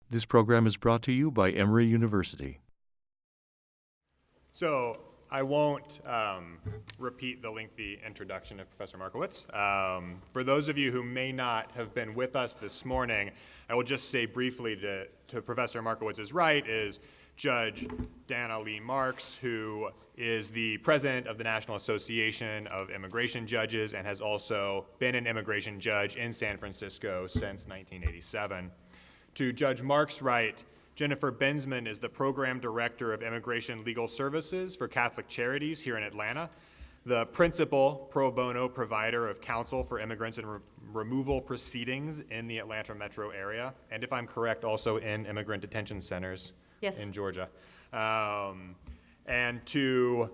This program is brought to you by Emory University. So I won't repeat the lengthy introduction of Professor Markowitz. For those of you who may not have been with us this morning, I will just say briefly to Professor Markowitz's right is Judge Dana Lee Marks, who is the president of the National Association of Immigration Judges and has also been an immigration judge in San Francisco since 1987. To Judge Marks' right, Jennifer Benzman is the Program Director of Immigration Legal Services for Catholic Charities here in Atlanta, the principal pro bono provider of counsel for immigrants in removal proceedings in the Atlanta metro area, and if I'm correct, also in immigrant detention centers in Georgia. And to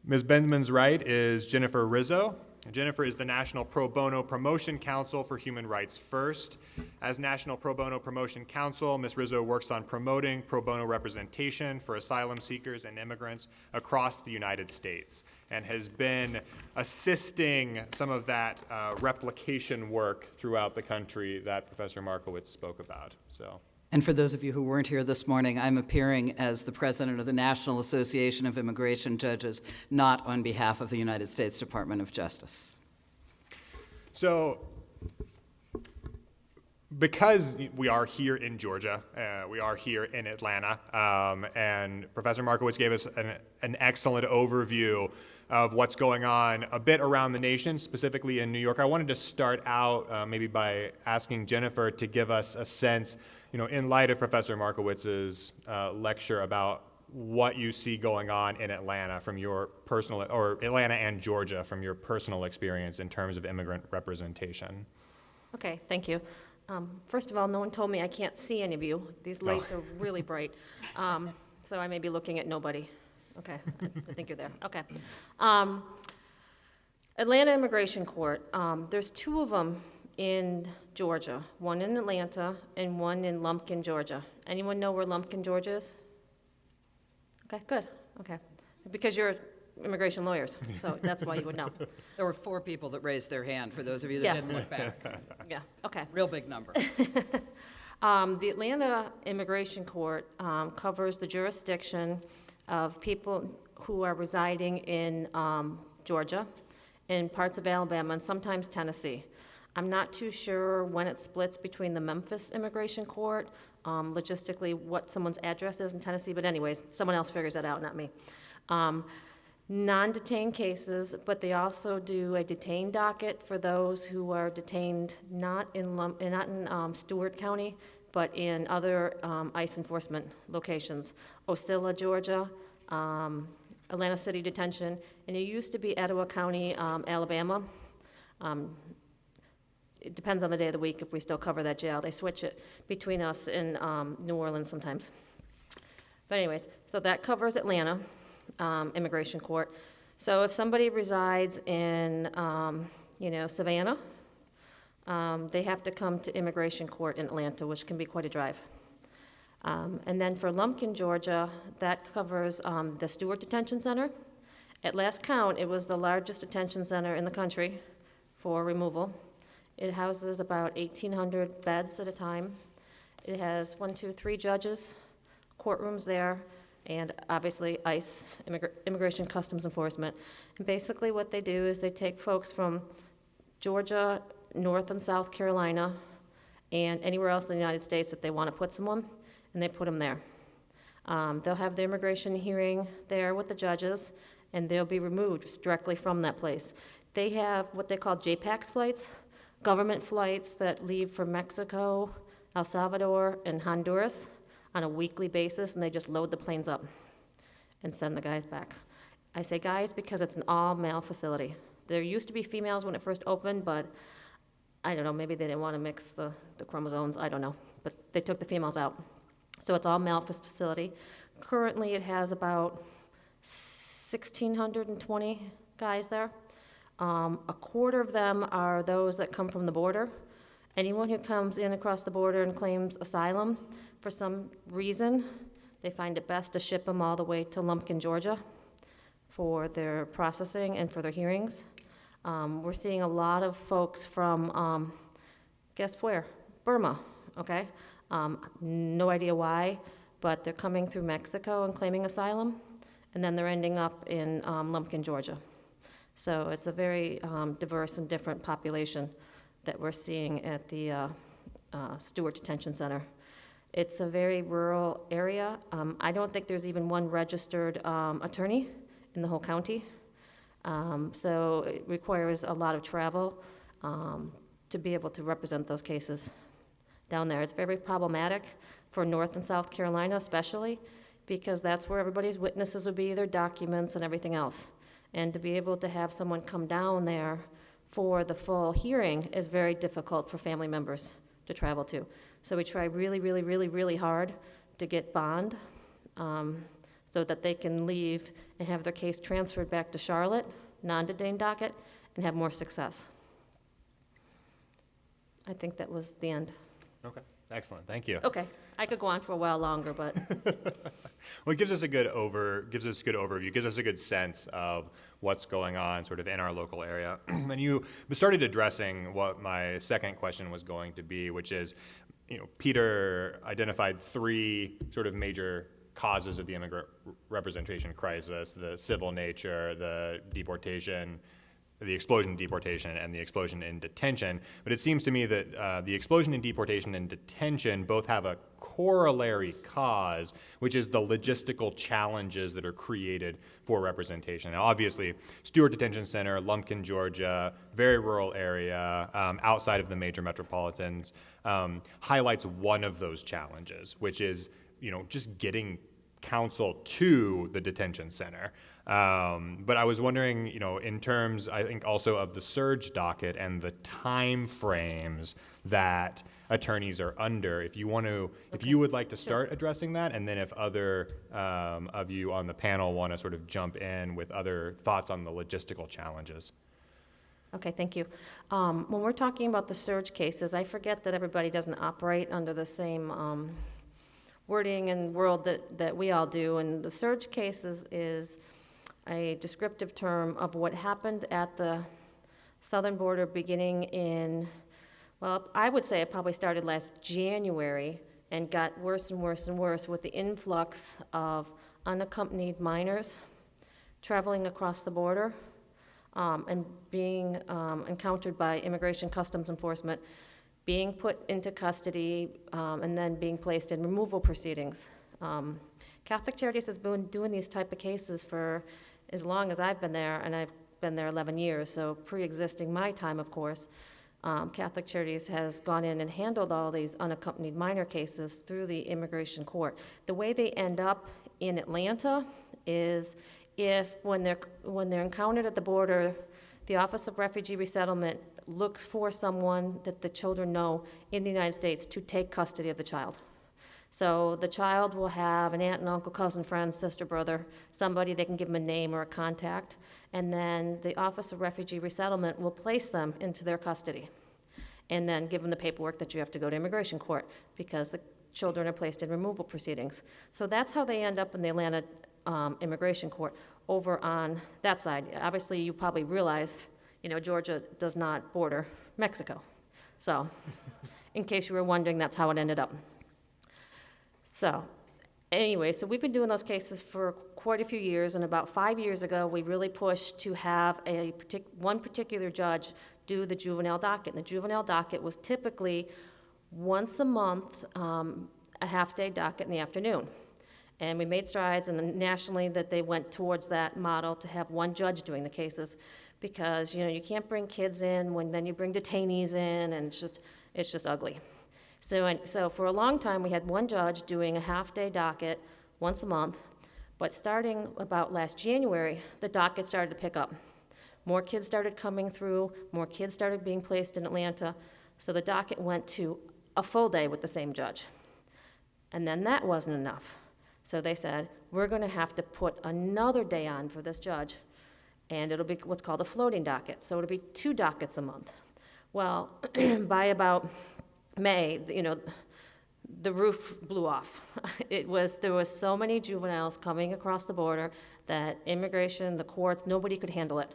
Ms. Benzman's right is Jennifer Rizzo. Jennifer is the National Pro Bono Promotion Counsel for Human Rights First. As National Pro Bono Promotion Counsel, Ms. Rizzo works on promoting pro bono representation for asylum seekers and immigrants across the United States and has been assisting some of that replication work throughout the country that Professor Markowitz spoke about. And for those of you who weren't here this morning, I'm appearing as the president of the National Association of Immigration Judges, not on behalf of the United States Department of Justice. So, because we are here in Georgia, we are here in Atlanta, and Professor Markowitz gave us an excellent overview of what's going on a bit around the nation, specifically in New York. I wanted to start out maybe by asking Jennifer to give us a sense, in light of Professor Markowitz's lecture about what you see going on in Atlanta from your personal, or Atlanta and Georgia from your personal experience in terms of immigrant representation. Okay, thank you. First of all, no one told me I can't see any of you. These lights are really bright, so I may be looking at nobody. Okay, I think you're there. Okay. Atlanta Immigration Court, there's two of them in Georgia, one in Atlanta and one in Lumpkin, Georgia. Anyone know where Lumpkin, Georgia is? Okay, good, okay. Because you're immigration lawyers, so that's why you would know. There were 4 people that raised their hand, for those of you that didn't look back. Yeah, okay. Real big number. The Atlanta Immigration Court covers the jurisdiction of people who are residing in Georgia, in parts of Alabama, and sometimes Tennessee. I'm not too sure when it splits between the Memphis Immigration Court, logistically what someone's address is in Tennessee, but anyways, someone else figures that out, not me. Non-detained cases, but they also do a detained docket for those who are detained not in Stewart County, but in other ICE enforcement locations. Ocilla, Georgia, Atlanta City Detention, and it used to be Etowah County, Alabama. It depends on the day of the week if we still cover that jail. They switch it between us and New Orleans sometimes. But anyways, so that covers Atlanta Immigration Court. So if somebody resides in, Savannah, they have to come to Immigration Court in Atlanta, which can be quite a drive. And then for Lumpkin, Georgia, that covers the Stewart Detention Center. At last count, it was the largest detention center in the country for removal. It houses about 1,800 beds at a time. It has 3 judges, courtrooms there, and obviously ICE, Immigration Customs Enforcement. And basically what they do is they take folks from Georgia, North and South Carolina, and anywhere else in the United States that they want to put someone, and they put them there. They'll have the immigration hearing there with the judges, and they'll be removed directly from that place. They have what they call JPACS flights, government flights that leave for Mexico, El Salvador, and Honduras on a weekly basis, and they just load the planes up and send the guys back. I say guys because it's an all-male facility. There used to be females when it first opened, but I don't know, maybe they didn't want to mix the chromosomes, I don't know, but they took the females out. So it's all male facility. Currently it has about 1,620 guys there. A quarter of them are those that come from the border. Anyone who comes in across the border and claims asylum, for some reason, they find it best to ship them all the way to Lumpkin, Georgia for their processing and for their hearings. We're seeing a lot of folks from, guess where? Burma, okay? No idea why, but they're coming through Mexico and claiming asylum, and then they're ending up in Lumpkin, Georgia. So it's a very diverse and different population that we're seeing at the Stewart Detention Center. It's a very rural area. I don't think there's even one registered attorney in the whole county. So it requires a lot of travel to be able to represent those cases down there. It's very problematic for North and South Carolina especially, because that's where everybody's witnesses would be, their documents and everything else. And to be able to have someone come down there for the full hearing is very difficult for family members to travel to. So we try really, really, really, really hard to get bond so that they can leave and have their case transferred back to Charlotte, non-detained docket, and have more success. I think that was the end. Okay, excellent, thank you. Okay, I could go on for a while longer, but Well, it gives us a good overview, gives us a good sense of what's going on sort of in our local area. And you started addressing what my second question was going to be, which is, Peter identified three sort of major causes of the immigrant representation crisis: the civil nature, the deportation, the explosion in deportation, and the explosion in detention. But it seems to me that the explosion in deportation and detention both have a corollary cause, which is the logistical challenges that are created for representation. Now, obviously, Stewart Detention Center, Lumpkin, Georgia, very rural area, outside of the major metropolitans, highlights one of those challenges, which is, just getting counsel to the detention center. But I was wondering, in terms, I think, also of the surge docket and the time frames that attorneys are under, if you would like to start addressing that, and then if other of you on the panel want to sort of jump in with other thoughts on the logistical challenges. okay, thank you. When we're talking about the surge cases, I forget that everybody doesn't operate under the same wording and world that we all do. And the surge cases is a descriptive term of what happened at the southern border beginning in, well, I would say it probably started last January and got worse and worse and worse with the influx of unaccompanied minors traveling across the border and being encountered by Immigration Customs Enforcement, being put into custody, and then being placed in removal proceedings. Catholic Charities has been doing these type of cases for as long as I've been there, and I've been there 11 years, so pre-existing my time, of course. Catholic Charities has gone in and handled all these unaccompanied minor cases through the immigration court. The way they end up in Atlanta is when they're encountered at the border, the Office of Refugee Resettlement looks for someone that the children know in the United States to take custody of the child. So the child will have an aunt and uncle, cousin, friend, sister, brother, somebody they can give them a name or a contact, and then the Office of Refugee Resettlement will place them into their custody and then give them the paperwork that you have to go to immigration court because the children are placed in removal proceedings. So that's how they end up in the Atlanta immigration court over on that side. Obviously, you probably realize, Georgia does not border Mexico. So in case you were wondering, that's how it ended up. So anyway, so we've been doing those cases for quite a few years, and about 5 years ago, we really pushed to have one particular judge do the juvenile docket. And the juvenile docket was typically once a month, a half-day docket in the afternoon. And we made strides, and nationally that they went towards that model to have one judge doing the cases, because you can't bring kids in when then you bring detainees in, and it's just ugly. So for a long time, we had one judge doing a half-day docket once a month, but starting about last January, the docket started to pick up. More kids started coming through, more kids started being placed in Atlanta, so the docket went to a full day with the same judge. And then that wasn't enough. So they said, we're going to have to put another day on for this judge, and it'll be what's called a floating docket. So it'll be 2 dockets a month. Well, by about May, the roof blew off. There was so many juveniles coming across the border that immigration, the courts, nobody could handle it.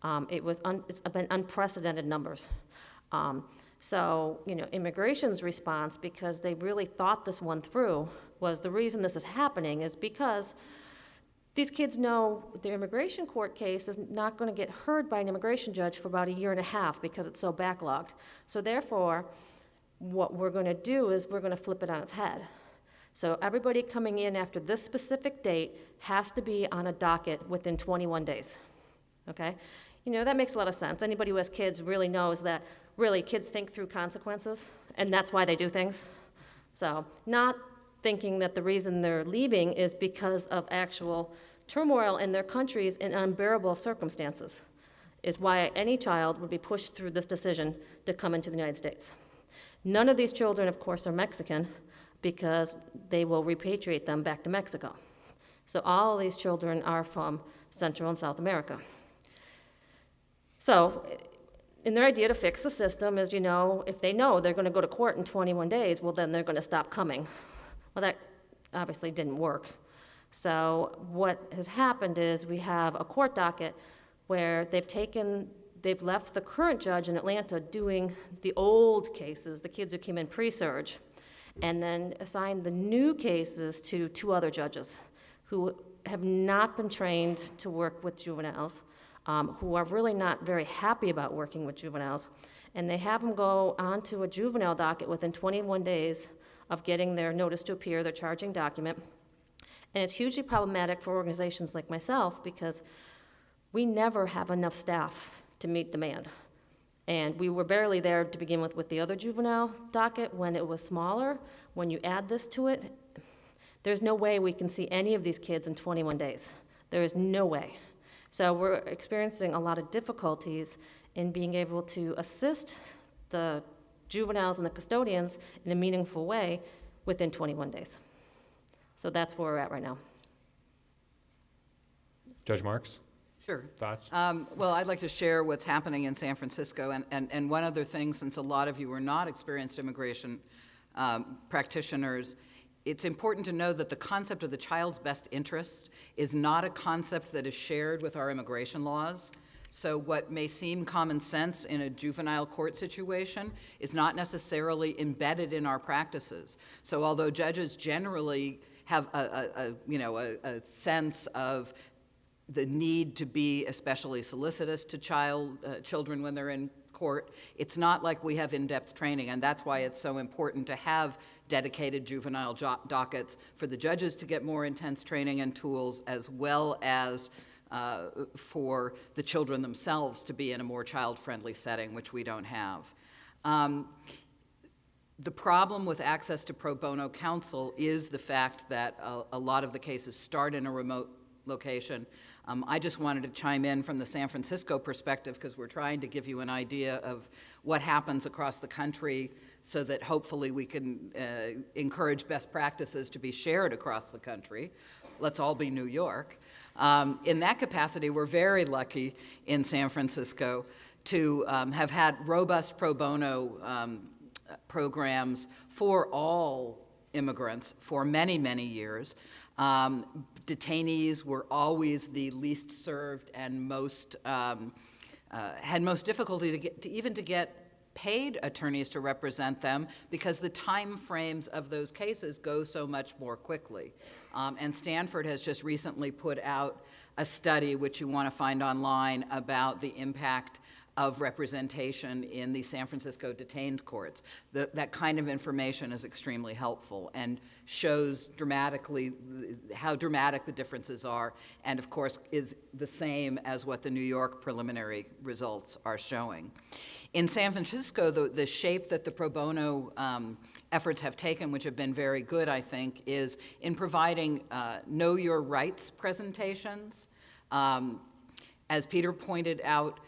It's been unprecedented numbers. So, immigration's response, because they really thought this one through, was the reason this is happening is because these kids know their immigration court case is not going to get heard by an immigration judge for about a year and a half because it's so backlogged. So therefore, what we're going to do is we're going to flip it on its head. So everybody coming in after this specific date has to be on a docket within 21 days, okay? That makes a lot of sense. Anybody who has kids really knows that really kids think through consequences, and that's why they do things. So not thinking that the reason they're leaving is because of actual turmoil in their countries and unbearable circumstances is why any child would be pushed through this decision to come into the United States. None of these children, of course, are Mexican because they will repatriate them back to Mexico. So all of these children are from Central and South America. So, in their idea to fix the system is, if they know they're going to go to court in 21 days, well, then they're going to stop coming. Well, that obviously didn't work. So what has happened is we have a court docket where they've left the current judge in Atlanta doing the old cases, the kids who came in pre-surge, and then assigned the new cases to 2 other judges who have not been trained to work with juveniles, who are really not very happy about working with juveniles, and they have them go onto a juvenile docket within 21 days of getting their notice to appear, their charging document. And it's hugely problematic for organizations like myself because we never have enough staff to meet demand. And we were barely there to begin with the other juvenile docket when it was smaller. When you add this to it, there's no way we can see any of these kids in 21 days. There is no way. So we're experiencing a lot of difficulties in being able to assist the juveniles and the custodians in a meaningful way within 21 days. So that's where we're at right now. Judge Marks, Sure. thoughts? Well, I'd like to share what's happening in San Francisco. And one other thing, since a lot of you are not experienced immigration practitioners, it's important to know that the concept of the child's best interest is not a concept that is shared with our immigration laws. So what may seem common sense in a juvenile court situation is not necessarily embedded in our practices. So although judges generally have a sense of the need to be especially solicitous to children when they're in court, it's not like we have in-depth training, and that's why it's so important to have dedicated juvenile dockets for the judges to get more intense training and tools, as well as for the children themselves to be in a more child-friendly setting, which we don't have. The problem with access to pro bono counsel is the fact that a lot of the cases start in a remote location. I just wanted to chime in from the San Francisco perspective because we're trying to give you an idea of what happens across the country so that hopefully we can encourage best practices to be shared across the country. Let's all be New York. In that capacity, we're very lucky in San Francisco to have had robust pro bono programs for all immigrants for many, many years. Detainees were always the least served and most had most difficulty to get paid attorneys to represent them because the time frames of those cases go so much more quickly. And Stanford has just recently put out a study, which you want to find online, about the impact of representation in the San Francisco detained courts. That kind of information is extremely helpful and shows dramatically how dramatic the differences are, and of course is the same as what the New York preliminary results are showing. In San Francisco, the shape that the pro bono efforts have taken, which have been very good, I think, is in providing know your rights presentations. As Peter pointed out,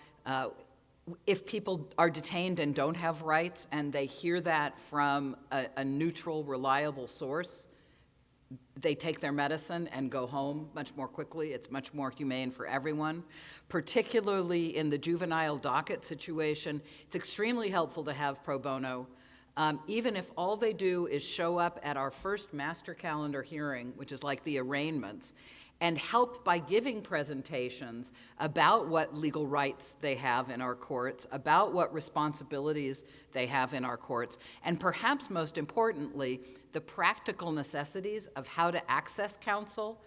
if people are detained and don't have rights and they hear that from a neutral, reliable source, they take their medicine and go home much more quickly. It's much more humane for everyone. Particularly in the juvenile docket situation, it's extremely helpful to have pro bono Even if all they do is show up at our first master calendar hearing, which is like the arraignments, and help by giving presentations about what legal rights they have in our courts, about what responsibilities they have in our courts, and perhaps most importantly, the practical necessities of how to access counsel.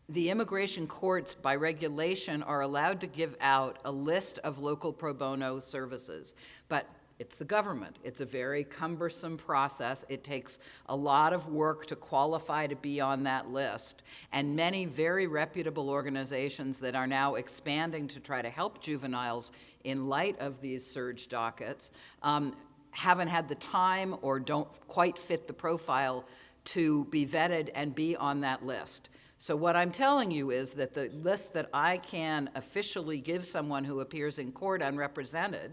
The immigration courts, by regulation, are allowed to give out a list of local pro bono services, but it's the government. It's a very cumbersome process. It takes a lot of work to qualify to be on that list. And many very reputable organizations that are now expanding to try to help juveniles in light of these surge dockets haven't had the time or don't quite fit the profile to be vetted and be on that list. So what I'm telling you is that the list that I can officially give someone who appears in court unrepresented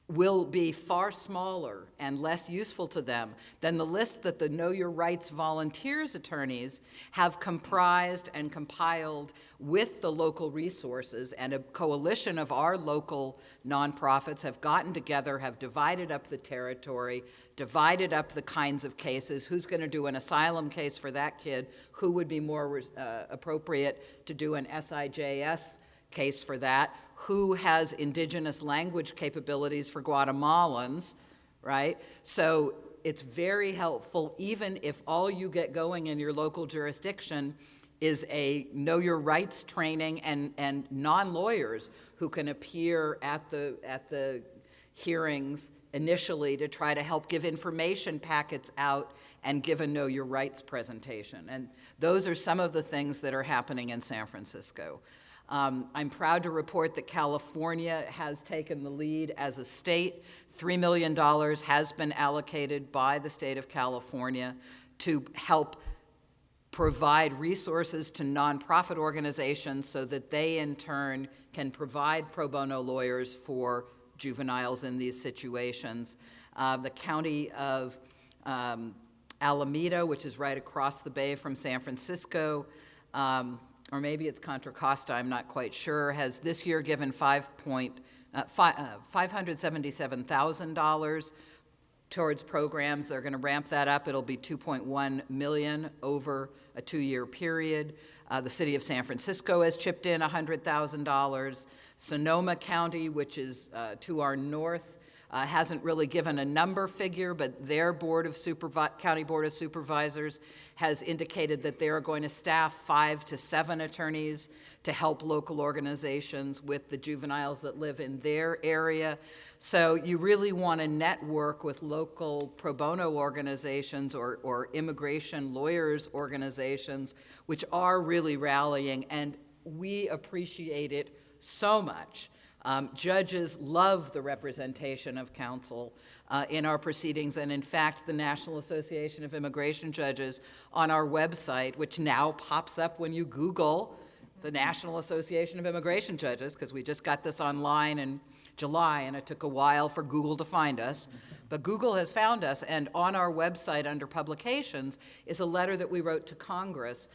will be far smaller and less useful to them than the list that the Know Your Rights volunteers attorneys have comprised and compiled with the local resources, and a coalition of our local nonprofits have gotten together, have divided up the territory, divided up the kinds of cases, who's going to do an asylum case for that kid, who would be more appropriate to do an SIJS case for that, who has indigenous language capabilities for Guatemalans, right? So it's very helpful, even if all you get going in your local jurisdiction is a know your rights training and non-lawyers who can appear at the hearings initially to try to help give information packets out and give a know your rights presentation. And those are some of the things that are happening in San Francisco. I'm proud to report that California has taken the lead as a state. $3 million has been allocated by the state of California to help provide resources to nonprofit organizations so that they in turn can provide pro bono lawyers for juveniles in these situations. The county of Alameda, which is right across the bay from San Francisco, or maybe it's Contra Costa, I'm not quite sure, has this year given $577,000 towards programs. They're going to ramp that up. It'll be $2.1 million over a 2-year period. The city of San Francisco has chipped in $100,000. Sonoma County, which is to our north, hasn't really given a number figure, but their county board of supervisors has indicated that they are going to staff 5 to 7 attorneys to help local organizations with the juveniles that live in their area. So you really want to network with local pro bono organizations or immigration lawyers organizations, which are really rallying, and we appreciate it so much. Judges love the representation of counsel in our proceedings, and in fact, the National Association of Immigration Judges on our website, which now pops up when you Google the National Association of Immigration Judges, because we just got this online in July, and it took a while for Google to find us. But Google has found us, and on our website under publications is a letter that we wrote to Congress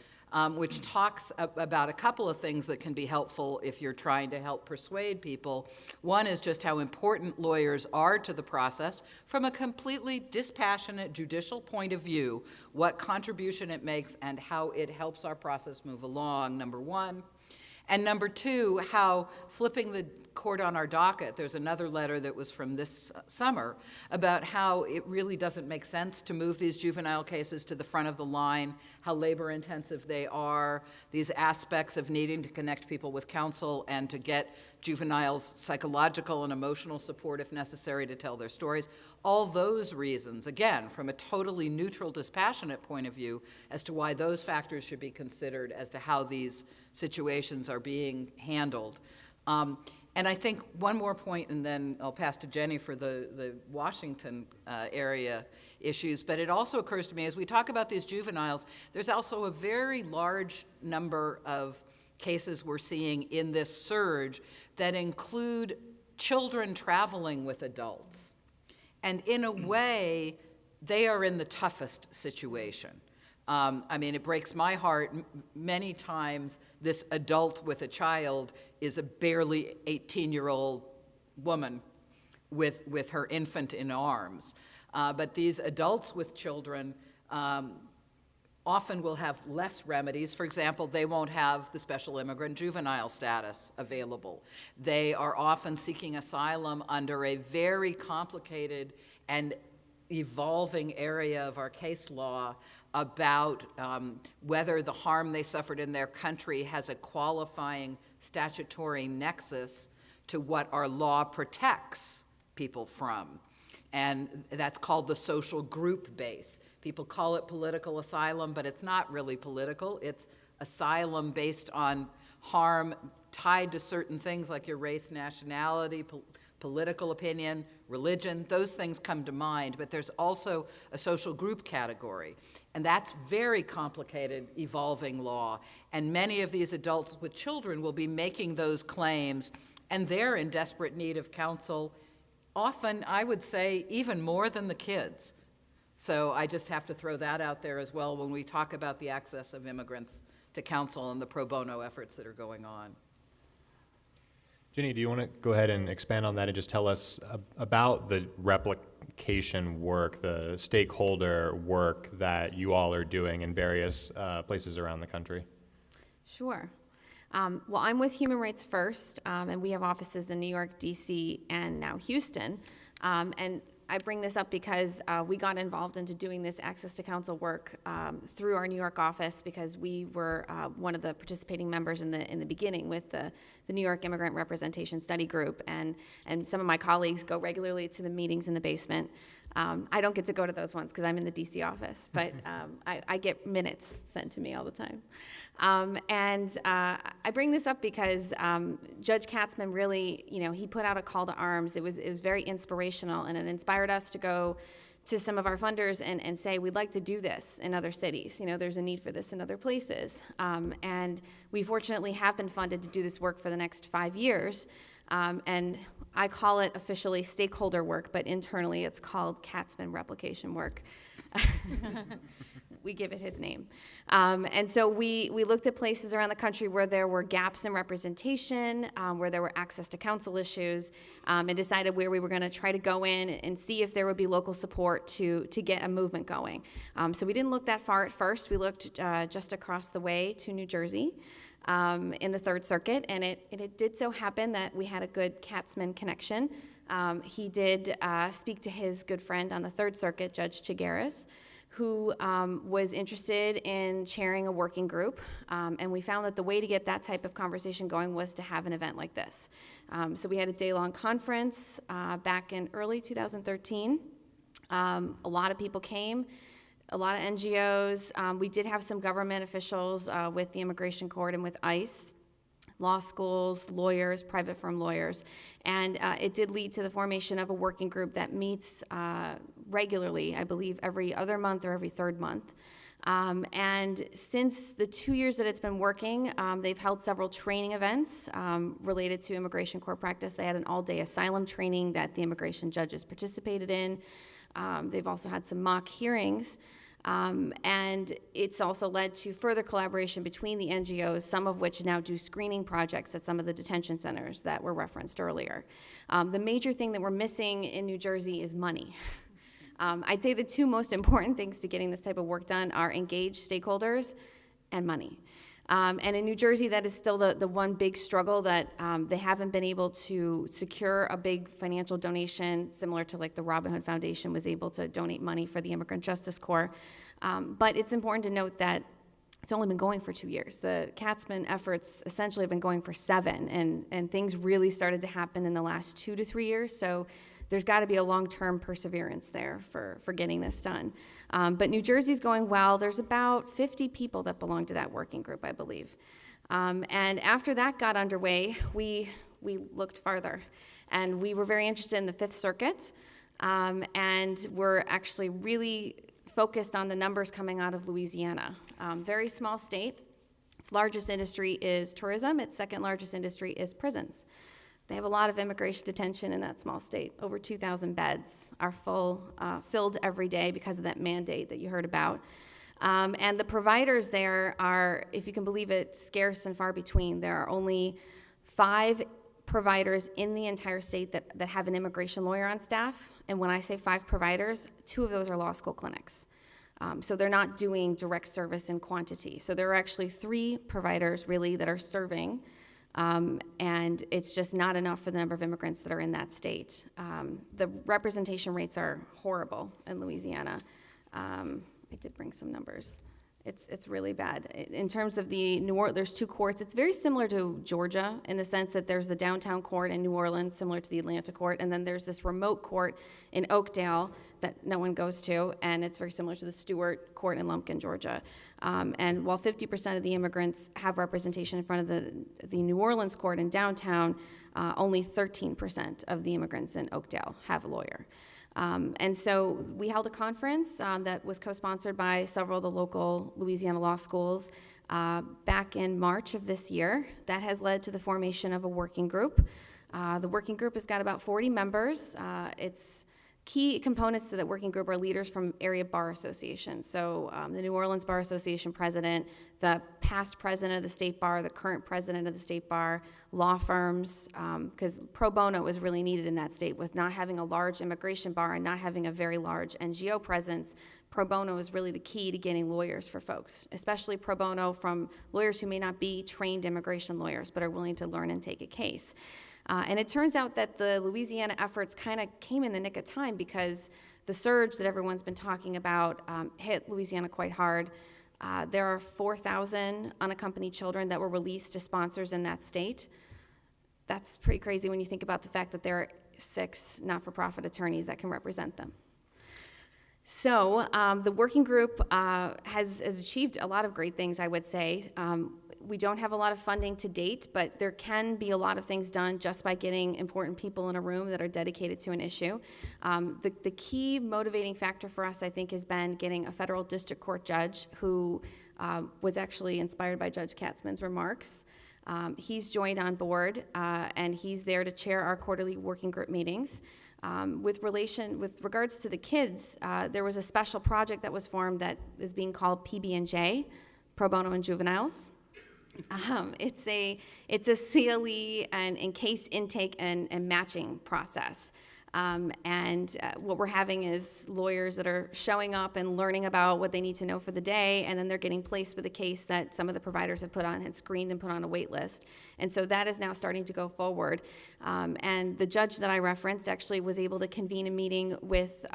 which talks about a couple of things that can be helpful if you're trying to help persuade people. One is just how important lawyers are to the process from a completely dispassionate judicial point of view, what contribution it makes and how it helps our process move along, number one. And number two, how flipping the court on our docket, there's another letter that was from this summer about how it really doesn't make sense to move these juvenile cases to the front of the line, how labor intensive they are, these aspects of needing to connect people with counsel and to get juveniles psychological and emotional support if necessary to tell their stories. All those reasons, again, from a totally neutral, dispassionate point of view as to why those factors should be considered as to how these situations are being handled. And I think one more point, and then I'll pass to Jenny for the Washington area issues, but it also occurs to me as we talk about these juveniles, there's also a very large number of cases we're seeing in this surge that include children traveling with adults. And in a way, they are in the toughest situation. I mean, it breaks my heart. Many times, this adult with a child is a barely 18-year-old woman with her infant in arms. But these adults with children often will have less remedies. For example, they won't have the special immigrant juvenile status available. They are often seeking asylum under a very complicated and evolving area of our case law about whether the harm they suffered in their country has a qualifying statutory nexus to what our law protects people from. And that's called the social group base. People call it political asylum, but it's not really political. It's asylum based on harm tied to certain things like your race, nationality, political opinion, religion. Those things come to mind, but there's also a social group category. And that's very complicated, evolving law. And many of these adults with children will be making those claims, and they're in desperate need of counsel, often, I would say, even more than the kids. So I just have to throw that out there as well when we talk about the access of immigrants to counsel and the pro bono efforts that are going on. Ginny, do you want to go ahead and expand on that and just tell us about the replication work, the stakeholder work that you all are doing in various places around the country? Sure. Well, I'm with Human Rights First, and we have offices in New York, D.C., and now Houston. And I bring this up because we got involved into doing this access to counsel work through our New York office because we were one of the participating members in the beginning with the New York Immigrant Representation Study Group, and some of my colleagues go regularly to the meetings in the basement. I don't get to go to those ones because I'm in the DC office, but I get minutes sent to me all the time. I bring this up because Judge Katzman really, he put out a call to arms. It was very inspirational, and it inspired us to go to some of our funders and say, we'd like to do this in other cities. There's a need for this in other places. And we fortunately have been funded to do this work for the next 5 years. And I call it officially stakeholder work, but internally it's called Katzman replication work. We give it his name. And so we looked at places around the country where there were gaps in representation, where there were access to counsel issues, and decided where we were going to try to go in and see if there would be local support to get a movement going. So we didn't look that far at first. We looked just across the way to New Jersey. In the Third Circuit, and it did so happen that we had a good Katzman connection. He did speak to his good friend on the Third Circuit, Judge Chigueras, who was interested in chairing a working group, and we found that the way to get that type of conversation going was to have an event like this. So we had a day-long conference back in early 2013. A lot of people came. A lot of NGOs. We did have some government officials with the Immigration Court and with ICE, law schools, lawyers, private firm lawyers. And it did lead to the formation of a working group that meets regularly, I believe, every other month or every third month. And since the 2 years that it's been working, they've held several training events related to immigration court practice. They had an all-day asylum training that the immigration judges participated in. They've also had some mock hearings, and it's also led to further collaboration between the NGOs, some of which now do screening projects at some of the detention centers that were referenced earlier. The major thing that we're missing in New Jersey is money. I'd say the two most important things to getting this type of work done are engaged stakeholders and money. And in New Jersey, that is still the one big struggle that they haven't been able to secure a big financial donation, similar to like the Robin Hood Foundation was able to donate money for the Immigrant Justice Corps. But it's important to note that it's only been going for 2 years. The Katzman efforts essentially have been going for 7, and things really started to happen in the last 2 to 3 years. So there's got to be a long-term perseverance there for getting this done. But New Jersey's going well. There's about 50 people that belong to that working group, I believe. And after that got underway, we looked farther. And we were very interested in the Fifth Circuit. And we're actually really focused on the numbers coming out of Louisiana. Very small state. Its largest industry is tourism. Its second largest industry is prisons. They have a lot of immigration detention in that small state. Over 2,000 beds are filled every day because of that mandate that you heard about. And the providers there are, if you can believe it, scarce and far between. There are only 5 providers in the entire state that have an immigration lawyer on staff. And when I say 5 providers, 2 of those are law school clinics. So they're not doing direct service in quantity. So there are actually 3 providers really that are serving, and it's just not enough for the number of immigrants that are in that state. The representation rates are horrible in Louisiana. I did bring some numbers. It's really bad. In terms of the there's 2 courts. It's very similar to Georgia in the sense that there's the downtown court in New Orleans, similar to the Atlanta court, and then there's this remote court in Oakdale that no one goes to, and it's very similar to the Stewart court in Lumpkin, Georgia. And while 50% of the immigrants have representation in front of the New Orleans court in downtown, only 13% of the immigrants in Oakdale have a lawyer. And so we held a conference that was co-sponsored by several of the local Louisiana law schools back in March of this year. That has led to the formation of a working group. The working group has got about 40 members. Its key components to that working group are leaders from area bar associations. So the New Orleans Bar Association president, the past president of the state bar, the current president of the state bar, law firms, because pro bono is really needed in that state with not having a large immigration bar and not having a very large NGO presence. Pro bono is really the key to getting lawyers for folks, especially pro bono from lawyers who may not be trained immigration lawyers but are willing to learn and take a case. And it turns out that the Louisiana efforts kind of came in the nick of time because the surge that everyone's been talking about hit Louisiana quite hard. There are 4,000 unaccompanied children that were released to sponsors in that state. That's pretty crazy when you think about the fact that there are 6 not-for-profit attorneys that can represent them. So the working group has achieved a lot of great things, I would say. We don't have a lot of funding to date, but there can be a lot of things done just by getting important people in a room that are dedicated to an issue. The key motivating factor for us, I think, has been getting a federal district court judge who was actually inspired by Judge Katzmann's remarks. He's joined on board, and he's there to chair our quarterly working group meetings. With regards to the kids, there was a special project that was formed that is being called PB&J, Pro Bono and Juveniles. It's a CLE and case intake and matching process. What we're having is lawyers that are showing up and learning about what they need to know for the day, and then they're getting placed with a case that some of the providers have had screened and put on a wait list. And so that is now starting to go forward. And the judge that I referenced actually was able to convene a meeting with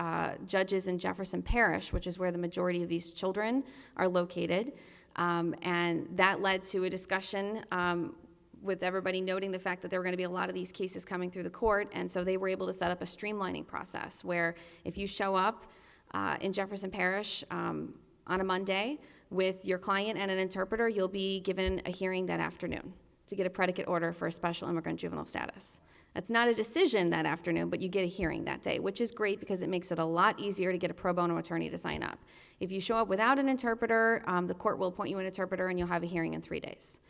judges in Jefferson Parish, which is where the majority of these children are located. And that led to a discussion with everybody noting the fact that there were going to be a lot of these cases coming through the court, and so they were able to set up a streamlining process where if you show up in Jefferson Parish on a Monday with your client and an interpreter, you'll be given a hearing that afternoon to get a predicate order for a special immigrant juvenile status. That's not a decision that afternoon, but you get a hearing that day, which is great because it makes it a lot easier to get a pro bono attorney to sign up. If you show up without an interpreter, the court will appoint you an interpreter and you'll have a hearing in 3 days.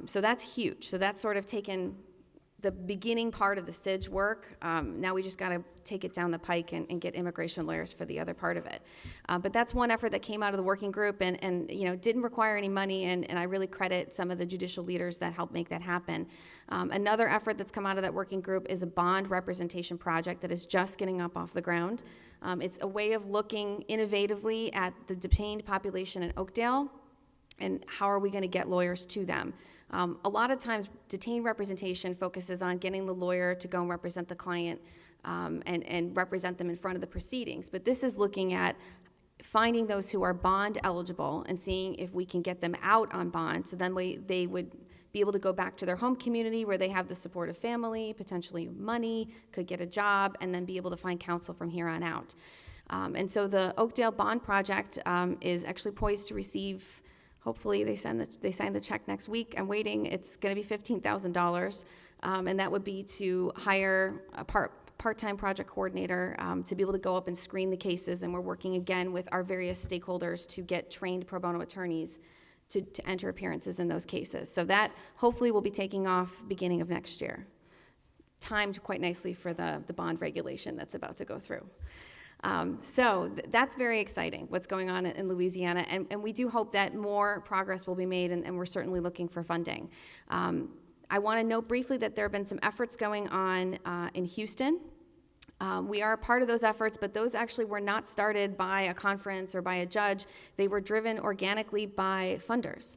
So that's huge. So that's sort of taken the beginning part of the SIDGE work. Now we just got to take it down the pike and get immigration lawyers for the other part of it. But that's one effort that came out of the working group and didn't require any money, and I really credit some of the judicial leaders that helped make that happen. Another effort that's come out of that working group is a bond representation project that is just getting up off the ground. It's a way of looking innovatively at the detained population in Oakdale and how are we going to get lawyers to them. A lot of times, detained representation focuses on getting the lawyer to go and represent the client and represent them in front of the proceedings. But this is looking at finding those who are bond eligible and seeing if we can get them out on bond, so then they would be able to go back to their home community where they have the support of family, potentially money, could get a job, and then be able to find counsel from here on out. And so the Oakdale Bond Project is actually poised to receive. Hopefully they sign the check next week. I'm waiting. It's going to be $15,000, and that would be to hire a part-time project coordinator to be able to go up and screen the cases. And we're working again with our various stakeholders to get trained pro bono attorneys to enter appearances in those cases. So that hopefully will be taking off beginning of next year, timed quite nicely for the bond regulation that's about to go through. So that's very exciting, what's going on in Louisiana, and we do hope that more progress will be made, and we're certainly looking for funding. I want to note briefly that there have been some efforts going on in Houston. We are a part of those efforts, but those actually were not started by a conference or by a judge. They were driven organically by funders.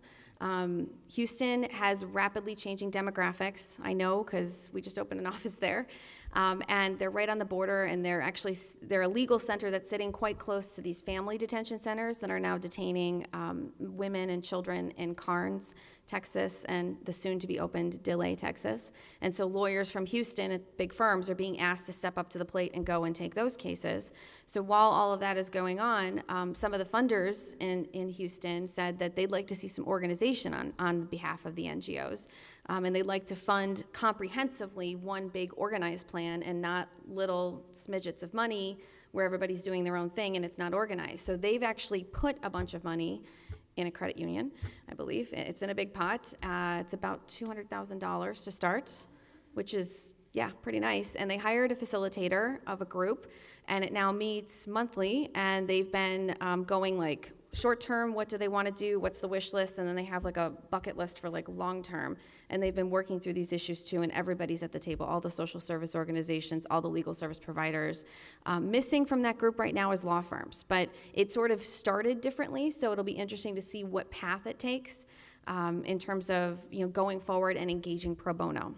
Houston has rapidly changing demographics. I know because we just opened an office there. And they're right on the border, and they're a legal center that's sitting quite close to these family detention centers that are now detaining women and children in Karnes, Texas, and the soon-to-be-opened Dilley, Texas. And so lawyers from Houston at big firms are being asked to step up to the plate and go and take those cases. So while all of that is going on, some of the funders in Houston said that they'd like to see some organization on behalf of the NGOs. And they'd like to fund comprehensively one big organized plan and not little smidgets of money where everybody's doing their own thing and it's not organized. So they've actually put a bunch of money in a credit union, I believe. It's in a big pot. It's about $200,000 to start, which is, yeah, pretty nice. And they hired a facilitator of a group, and it now meets monthly, and they've been going like short term, what do they want to do, what's the wish list, and then they have like a bucket list for like long term. And they've been working through these issues too, and everybody's at the table, all the social service organizations, all the legal service providers. Missing from that group right now is law firms, but it sort of started differently, so it'll be interesting to see what path it takes in terms of going forward and engaging pro bono.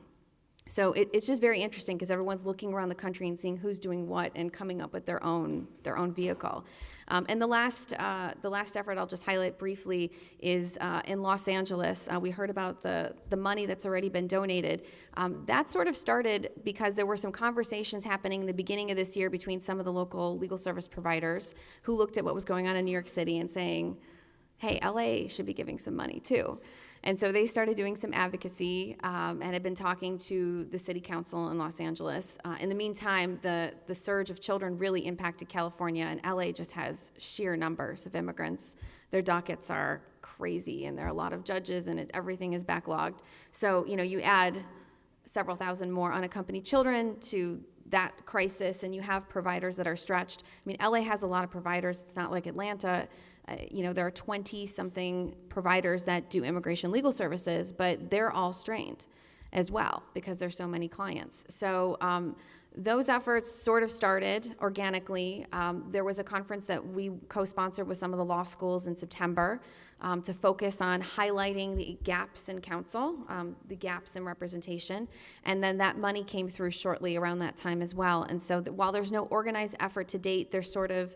So it's just very interesting because everyone's looking around the country and seeing who's doing what and coming up with their own vehicle. And the last effort I'll just highlight briefly is in Los Angeles. We heard about the money that's already been donated. That sort of started because there were some conversations happening in the beginning of this year between some of the local legal service providers who looked at what was going on in New York City and saying, hey, LA should be giving some money too. And so they started doing some advocacy and had been talking to the city council in Los Angeles. In the meantime, the surge of children really impacted California, and LA just has sheer numbers of immigrants. Their dockets are crazy, and there are a lot of judges, and everything is backlogged. So, you add several thousand more unaccompanied children to that crisis, and you have providers that are stretched. I mean, LA has a lot of providers. It's not like Atlanta. There are 20-something providers that do immigration legal services, but they're all strained as well because there's so many clients. So those efforts sort of started organically. There was a conference that we co-sponsored with some of the law schools in September to focus on highlighting the gaps in counsel, the gaps in representation, and then that money came through shortly around that time as well. And so while there's no organized effort to date, there's sort of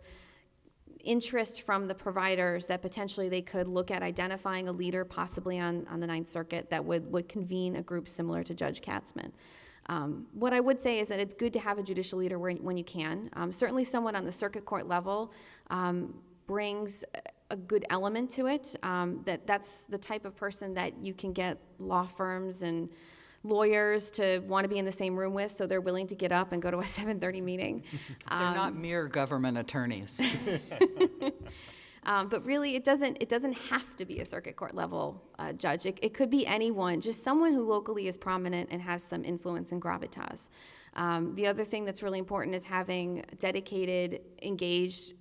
interest from the providers that potentially they could look at identifying a leader possibly on the Ninth Circuit that would convene a group similar to Judge Katzman. What I would say is that it's good to have a judicial leader when you can. Certainly someone on the circuit court level brings a good element to it. That's the type of person that you can get law firms and lawyers to want to be in the same room with, so they're willing to get up and go to a 7:30 meeting. They're not mere government attorneys. But really, it doesn't have to be a circuit court level judge. It could be anyone, just someone who locally is prominent and has some influence and gravitas. The other thing that's really important is having dedicated, engaged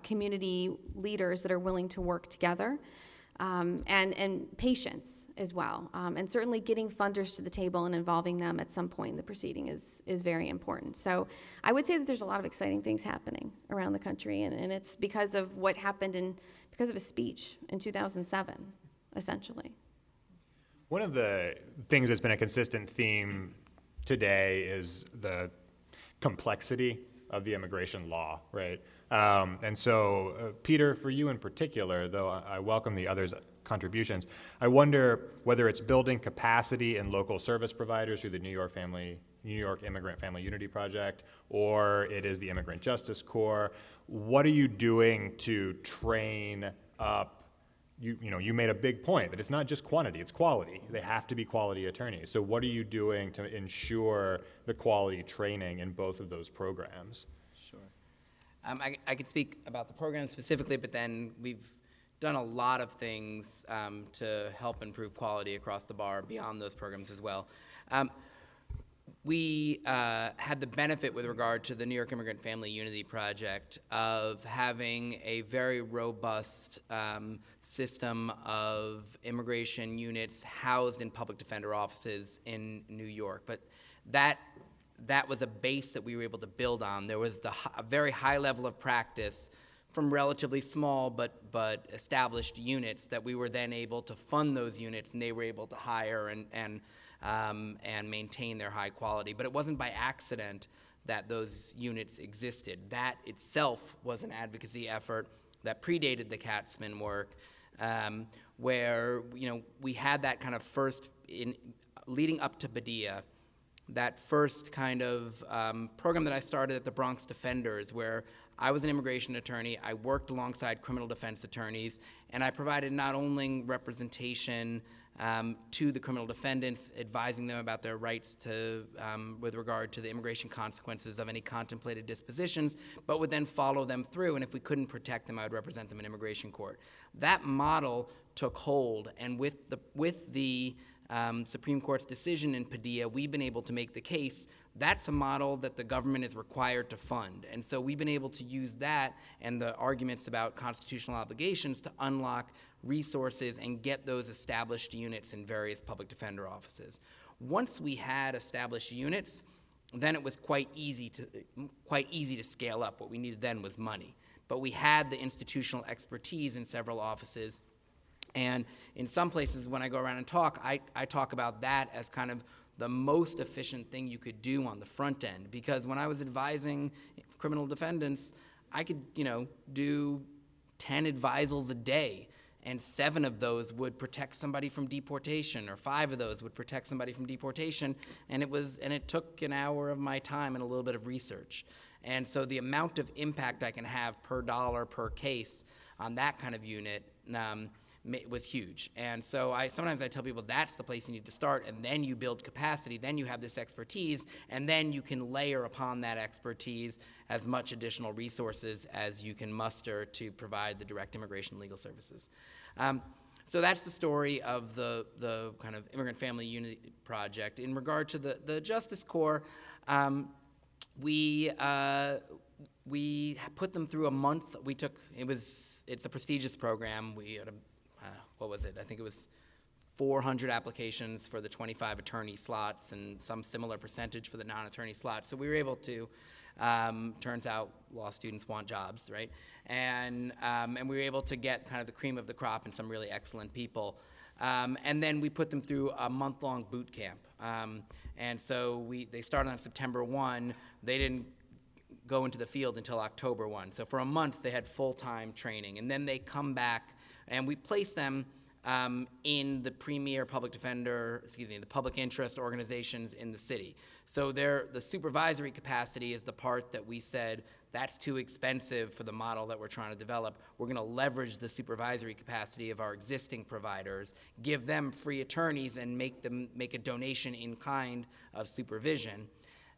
community leaders that are willing to work together. And patience as well. And certainly getting funders to the table and involving them at some point in the proceeding is very important. So I would say that there's a lot of exciting things happening around the country, and it's because of what happened because of a speech in 2007, essentially. One of the things that's been a consistent theme today is the complexity of the immigration law, right? And so, Peter, for you in particular, though I welcome the others' contributions, I wonder whether it's building capacity in local service providers through the New York Immigrant Family Unity Project, or it is the Immigrant Justice Corps. What are you doing to train up? You made a big point that it's not just quantity, it's quality. They have to be quality attorneys. So what are you doing to ensure the quality training in both of those programs? Sure. I could speak about the program specifically, but then we've done a lot of things to help improve quality across the bar beyond those programs as well. we had the benefit with regard to the New York Immigrant Family Unity Project of having a very robust system of immigration units housed in public defender offices in New York. But that was a base that we were able to build on. There was a very high level of practice from relatively small but established units that we were then able to fund those units, and they were able to hire and maintain their high quality. But it wasn't by accident that those units existed. That itself was an advocacy effort that predated the Katzman work, where we had that kind of first, leading up to Padilla, that first kind of program that I started at the Bronx Defenders, where I was an immigration attorney, I worked alongside criminal defense attorneys, and I provided not only representation to the criminal defendants, advising them about their rights to, with regard to the immigration consequences of any contemplated dispositions, but would then follow them through, and if we couldn't protect them, I would represent them in immigration court. That model took hold, and with the Supreme Court's decision in Padilla, we've been able to make the case that's a model that the government is required to fund. And so we've been able to use that and the arguments about constitutional obligations to unlock resources and get those established units in various public defender offices. Once we had established units, then it was quite easy to scale up. What we needed then was money. But we had the institutional expertise in several offices. And in some places, when I go around and talk, I talk about that as kind of the most efficient thing you could do on the front end. Because when I was advising criminal defendants, I could, do 10 advisals a day, and 7 of those would protect somebody from deportation, or 5 of those would protect somebody from deportation, and it took an hour of my time and a little bit of research. And so the amount of impact I can have per dollar per case on that kind of unit was huge. And so sometimes I tell people that's the place you need to start, and then you build capacity, then you have this expertise, and then you can layer upon that expertise as much additional resources as you can muster to provide the direct immigration legal services. So that's the story of the kind of Immigrant Family Unity Project. In regard to the Justice Corps, we put them through a month. It's a prestigious program. We had what was it? I think it was 400 applications for the 25 attorney slots and some similar percentage for the non-attorney slots. So we were able to, turns out law students want jobs, right? And we were able to get kind of the cream of the crop and some really excellent people. And then we put them through a month-long boot camp. And so they started on September 1. They didn't go into the field until October 1. So for a month, they had full-time training. And then they come back, and we place them in the premier the public interest organizations in the city. So the supervisory capacity is the part that we said, that's too expensive for the model that we're trying to develop. We're going to leverage the supervisory capacity of our existing providers, give them free attorneys, and make a donation in kind of supervision.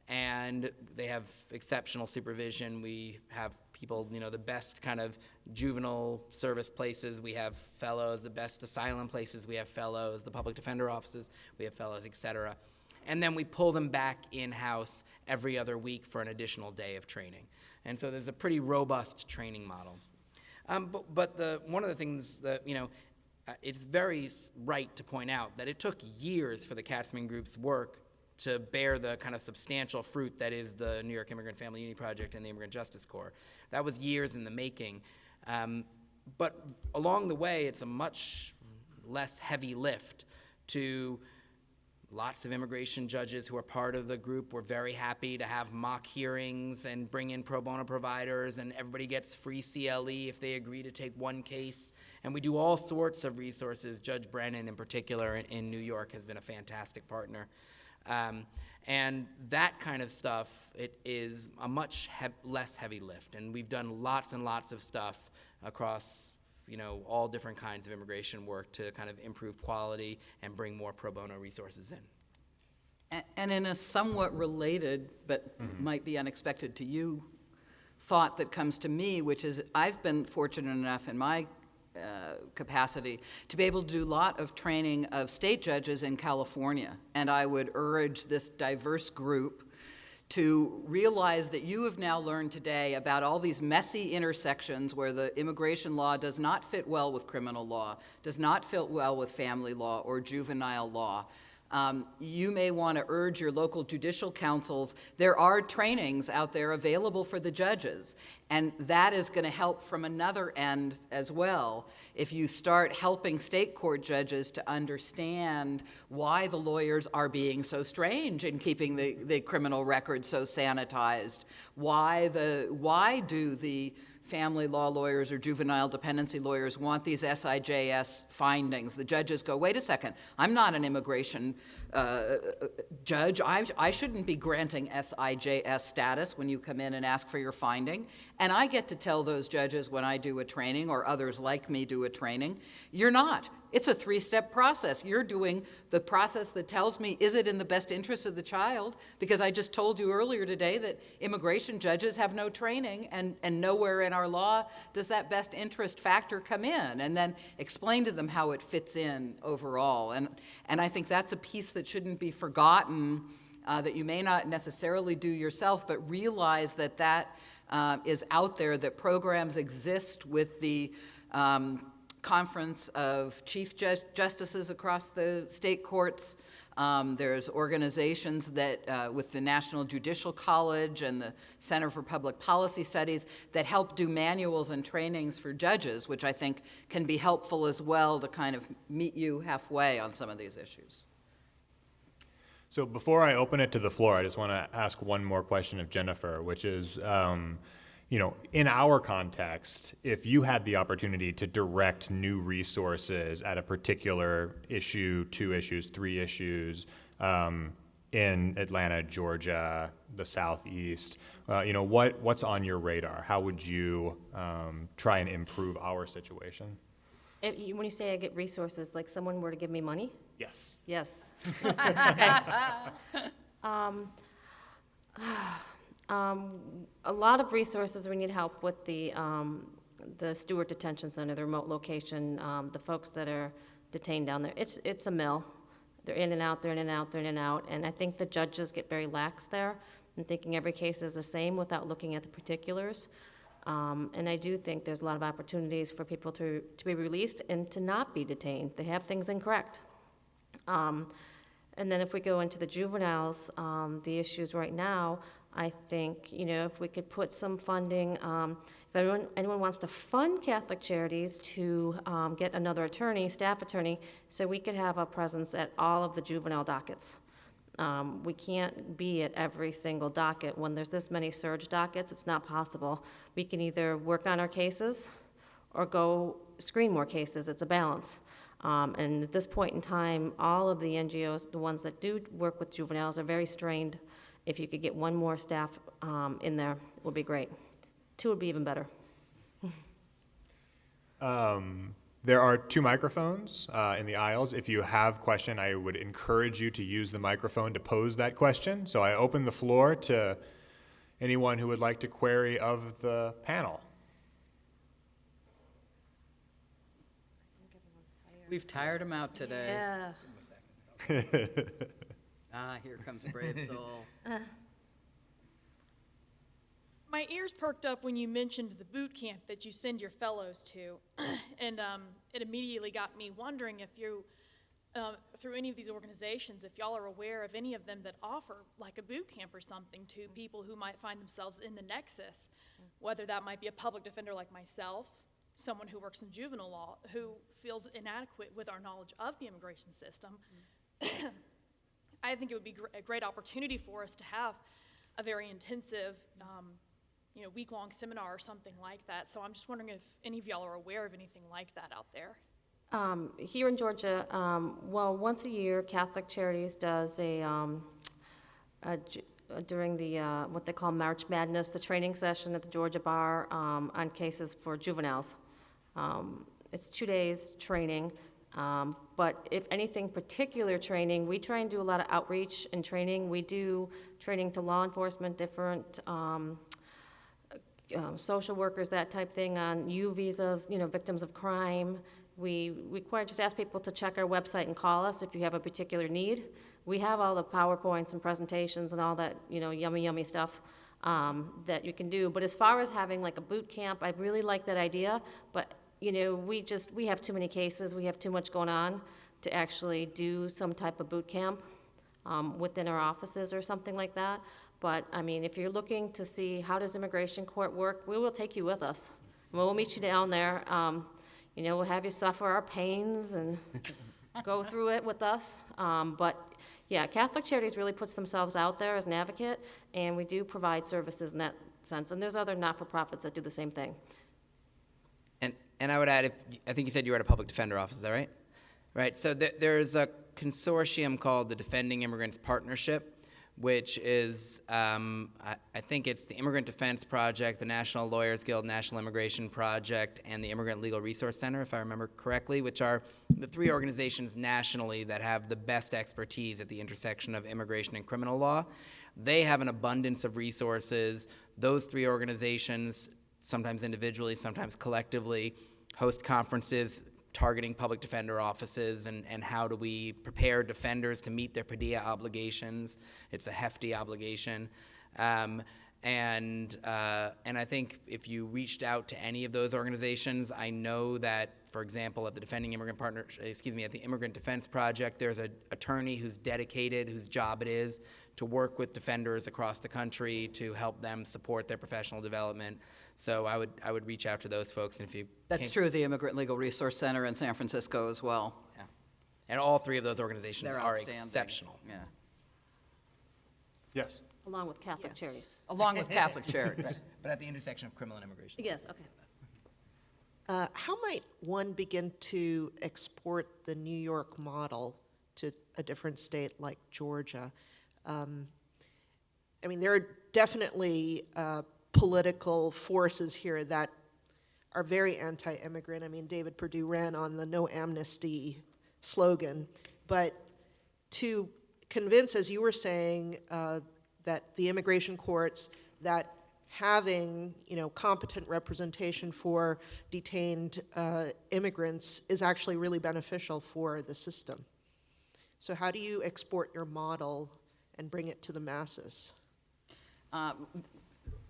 And they have exceptional supervision. We have people, the best kind of juvenile service places. We have fellows, the best asylum places. We have fellows, the public defender offices. We have fellows, et cetera. And then we pull them back in-house every other week for an additional day of training. And so there's a pretty robust training model. But one of the things that, it's very right to point out that it took years for the Katzman Group's work to bear the kind of substantial fruit that is the New York Immigrant Family Unity Project and the Immigrant Justice Corps. That was years in the making. But along the way, it's a much less heavy lift to lots of immigration judges who are part of the group. We're very happy to have mock hearings and bring in pro bono providers, and everybody gets free CLE if they agree to take one case. And we do all sorts of resources. Judge Brennan, in particular, in New York, has been a fantastic partner. And that kind of stuff, it is a much less heavy lift. And we've done lots and lots of stuff across, all different kinds of immigration work to kind of improve quality and bring more pro bono resources in. And in a somewhat related, but might be unexpected to you, thought that comes to me, which is I've been fortunate enough in my capacity, to be able to do a lot of training of state judges in California. And I would urge this diverse group to realize that you have now learned today about all these messy intersections where the immigration law does not fit well with criminal law, does not fit well with family law or juvenile law. You may want to urge your local judicial councils. There are trainings out there available for the judges, and that is going to help from another end as well. If you start helping state court judges to understand why the lawyers are being so strange in keeping the criminal record so sanitized, why do the family law lawyers or juvenile dependency lawyers want these SIJS findings. The judges go, wait a second, I'm not an immigration judge. I shouldn't be granting SIJS status when you come in and ask for your finding. And I get to tell those judges when I do a training, or others like me do a training, you're not. It's a three-step process. You're doing the process that tells me, is it in the best interest of the child? Because I just told you earlier today that immigration judges have no training, and nowhere in our law does that best interest factor come in. And then explain to them how it fits in overall. And I think that's a piece that shouldn't be forgotten, that you may not necessarily do yourself, but realize that that is out there, that programs exist with the Conference of Chief Justices across the state courts. There's organizations that, with the National Judicial College and the Center for Public Policy Studies, that help do manuals and trainings for judges, which I think can be helpful as well to kind of meet you halfway on some of these issues. So before I open it to the floor, I just want to ask one more question of Jennifer, which is, in our context, if you had the opportunity to direct new resources at a particular issue, 2 issues, 3 issues, in Atlanta, Georgia, the Southeast, what's on your radar? How would you try and improve our situation? When you say I get resources, like someone were to give me money? Yes. Yes. A lot of resources we need help with the Stewart Detention Center, the remote location, the folks that are detained down there. It's a mill. They're in and out, they're in and out, they're in and out, and I think the judges get very lax there in thinking every case is the same without looking at the particulars. And I do think there's a lot of opportunities for people to be released and to not be detained. They have things incorrect. And then if we go into the juveniles, the issues right now, I think, if we could put some funding, if anyone wants to fund Catholic Charities to get another attorney, staff attorney, so we could have a presence at all of the juvenile dockets. We can't be at every single docket. When there's this many surge dockets, it's not possible. We can either work on our cases or go screen more cases. It's a balance. And at this point in time, all of the NGOs, the ones that do work with juveniles, are very strained. If you could get one more staff in there, it would be great. 2 would be even better. There are 2 microphones in the aisles. If you have a question, I would encourage you to use the microphone to pose that question. So I open the floor to anyone who would like to query of the panel. We've tired them out today. Yeah. Here comes Brave Soul. My ears perked up when you mentioned the boot camp that you send your fellows to, and it immediately got me wondering if you, through any of these organizations, if y'all are aware of any of them that offer like a boot camp or something to people who might find themselves in the nexus, whether that might be a public defender like myself, someone who works in juvenile law, who feels inadequate with our knowledge of the immigration system. I think it would be a great opportunity for us to have a very intensive, week-long seminar or something like that. So I'm just wondering if any of y'all are aware of anything like that out there. Here in Georgia, once a year, Catholic Charities does during the what they call March Madness, the training session at the Georgia Bar on cases for juveniles. It's 2 days training. But if anything particular training, we try and do a lot of outreach and training. We do training to law enforcement, different social workers, that type thing, on U visas, victims of crime. we require, just ask people to check our website and call us if you have a particular need. We have all the PowerPoints and presentations and all that, yummy, yummy stuff that you can do. But as far as having like a boot camp, I really like that idea, but, we have too many cases, we have too much going on to actually do some type of boot camp within our offices or something like that. But, I mean, if you're looking to see how does immigration court work, we will take you with us. We'll meet you down there. We'll have you suffer our pains and go through it with us. But, yeah, Catholic Charities really puts themselves out there as an advocate, and we do provide services in that sense. And there's other not-for-profits that do the same thing. And I would add, I think you said you were at a public defender office, is that right? Right, so there's a consortium called the Defending Immigrants Partnership, which is, I think it's the Immigrant Defense Project, the National Lawyers Guild, National Immigration Project, and the Immigrant Legal Resource Center, if I remember correctly, which are the three organizations nationally that have the best expertise at the intersection of immigration and criminal law. They have an abundance of resources. Those three organizations, sometimes individually, sometimes collectively, host conferences targeting public defender offices and how do we prepare defenders to meet their Padilla obligations. It's a hefty obligation. And I think if you reached out to any of those organizations, I know that, for example, at the at the Immigrant Defense Project, there's an attorney who's dedicated, whose job it is to work with defenders across the country to help them support their professional development. So I would reach out to those folks, and if you That's true of the Immigrant Legal Resource Center in San Francisco as well. Yeah. And all three of those organizations They're are outstanding. exceptional. Yeah. Yes. Along with Catholic Charities. Along with Catholic Charities. Right. But at the intersection of criminal and immigration. Yes, okay. How might one begin to export the New York model to a different state like Georgia? There are definitely political forces here that are very anti-immigrant. David Perdue ran on the no amnesty slogan. But to convince, as you were saying, that the immigration courts, that having competent representation for detained immigrants is actually really beneficial for the system. So how do you export your model and bring it to the masses?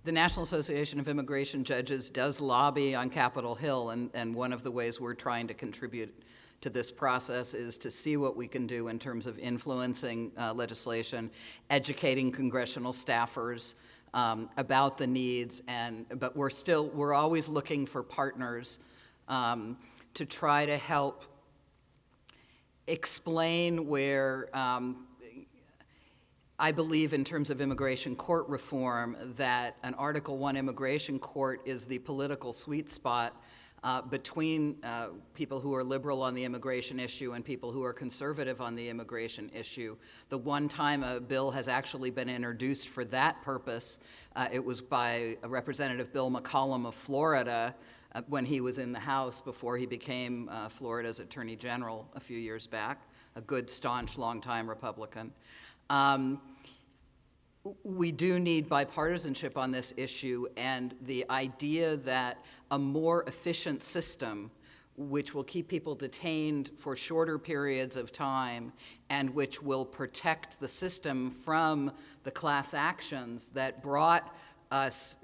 The National Association of Immigration Judges does lobby on Capitol Hill, and one of the ways we're trying to contribute to this process is to see what we can do in terms of influencing legislation, educating congressional staffers about the needs, but we're always looking for partners to try to help explain where I believe in terms of immigration court reform that an Article I immigration court is the political sweet spot between people who are liberal on the immigration issue and people who are conservative on the immigration issue. The one time a bill has actually been introduced for that purpose, it was by Representative Bill McCollum of Florida when he was in the House before he became Florida's Attorney General a few years back, a good, staunch, longtime Republican. We do need bipartisanship on this issue, and the idea that a more efficient system which will keep people detained for shorter periods of time and which will protect the system from the class actions that brought us,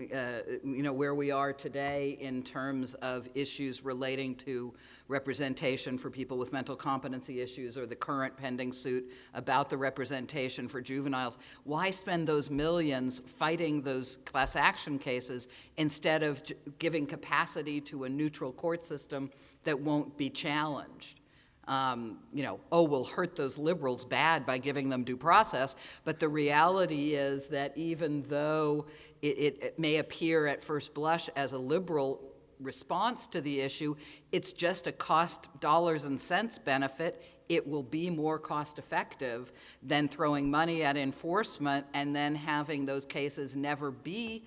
where we are today in terms of issues relating to representation for people with mental competency issues or the current pending suit about the representation for juveniles. Why spend those millions fighting those class action cases instead of giving capacity to a neutral court system that won't be challenged? We'll hurt those liberals bad by giving them due process, but the reality is that even though it may appear at first blush as a liberal response to the issue, it's just a cost dollars and cents benefit. It will be more cost effective than throwing money at enforcement and then having those cases never be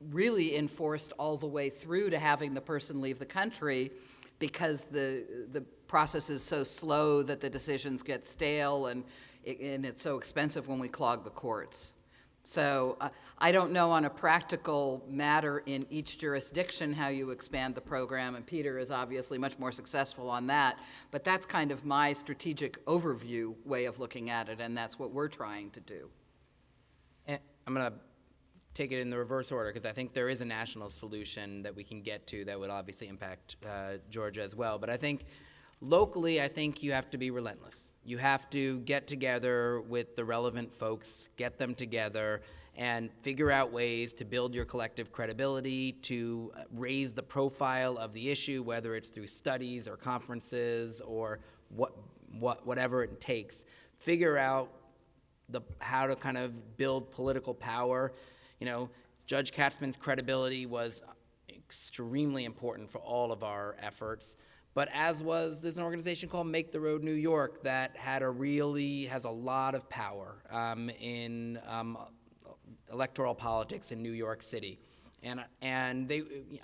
really enforced all the way through to having the person leave the country because the process is so slow that the decisions get stale and it's so expensive when we clog the courts. So I don't know on a practical matter in each jurisdiction how you expand the program, and Peter is obviously much more successful on that, but that's kind of my strategic overview way of looking at it, and that's what we're trying to do. And I'm going to take it in the reverse order, because I think there is a national solution that we can get to that would obviously impact Georgia as well. But I think locally, I think you have to be relentless. You have to get together with the relevant folks, get them together, and figure out ways to build your collective credibility, to raise the profile of the issue, whether it's through studies or conferences or whatever it takes. Figure out how to kind of build political power. You know, Judge Katzmann's credibility was extremely important for all of our efforts. But as was, there's an organization called Make the Road New York that has a lot of power in electoral politics in New York City. And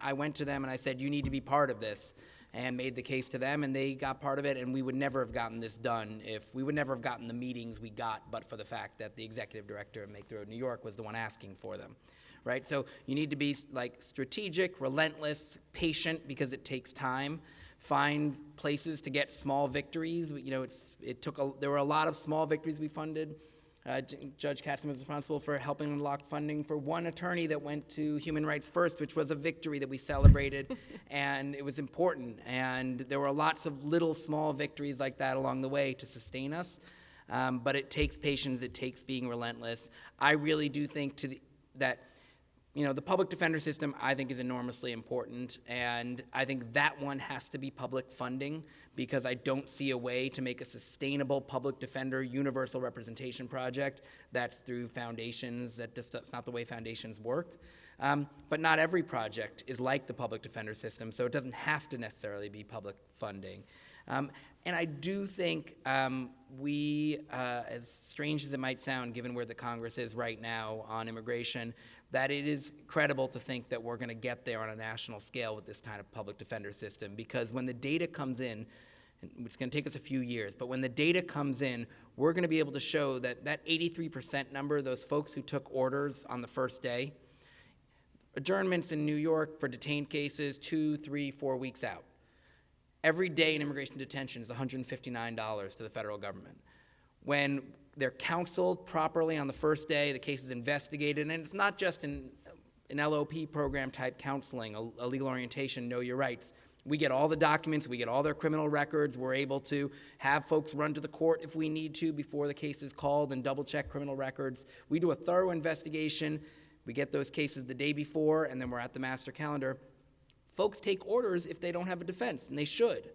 I went to them and I said, you need to be part of this, and made the case to them, and they got part of it, and we would never have gotten this done we would never have gotten the meetings we got but for the fact that the executive director of Make the Road New York was the one asking for them, right? So you need to be like strategic, relentless, patient, because it takes time. Find places to get small victories. You know, there were a lot of small victories we funded. Judge Katzmann was responsible for helping unlock funding for one attorney that went to Human Rights First, which was a victory that we celebrated, and it was important. And there were lots of little small victories like that along the way to sustain us. But it takes patience. It takes being relentless. I really do think that the public defender system, I think, is enormously important, and I think that one has to be public funding, because I don't see a way to make a sustainable public defender universal representation project that's through foundations. That's not the way foundations work. But not every project is like the public defender system, so it doesn't have to necessarily be public funding. And I do think as strange as it might sound, given where the Congress is right now on immigration, that it is credible to think that we're going to get there on a national scale with this kind of public defender system. Because when the data comes in, it's going to take us a few years, but when the data comes in, we're going to be able to show that 83% number, those folks who took orders on the first day, adjournments in New York for detained cases 2, 3, 4 weeks out. Every day in immigration detention is $159 to the federal government. When they're counseled properly on the first day, the case is investigated, and it's not just an LOP program type counseling, a legal orientation, know your rights. We get all the documents, we get all their criminal records, we're able to have folks run to the court if we need to before the case is called and double check criminal records. We do a thorough investigation, we get those cases the day before, and then we're at the master calendar. Folks take orders if they don't have a defense, and they should.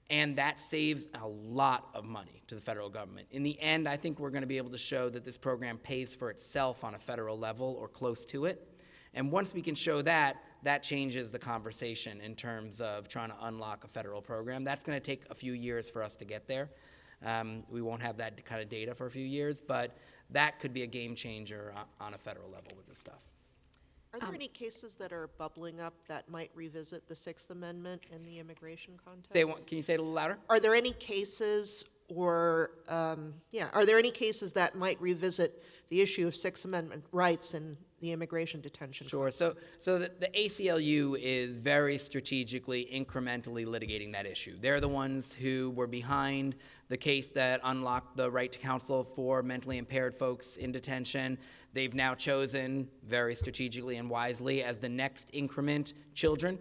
And that saves a lot of money to the federal government. In the end, I think we're going to be able to show that this program pays for itself on a federal level or close to it. And once we can show that, that changes the conversation in terms of trying to unlock a federal program. That's going to take a few years for us to get there. We won't have that kind of data for a few years, but that could be a game changer on a federal level with this stuff. Are there any cases that are bubbling up that might revisit the Sixth Amendment in the immigration context? Can you say it a little louder? Are there any cases are there any cases that might revisit the issue of Sixth Amendment rights in the immigration detention? Sure. So the ACLU is very strategically, incrementally litigating that issue. They're the ones who were behind the case that unlocked the right to counsel for mentally impaired folks in detention. They've now chosen, very strategically and wisely, as the next increment, children.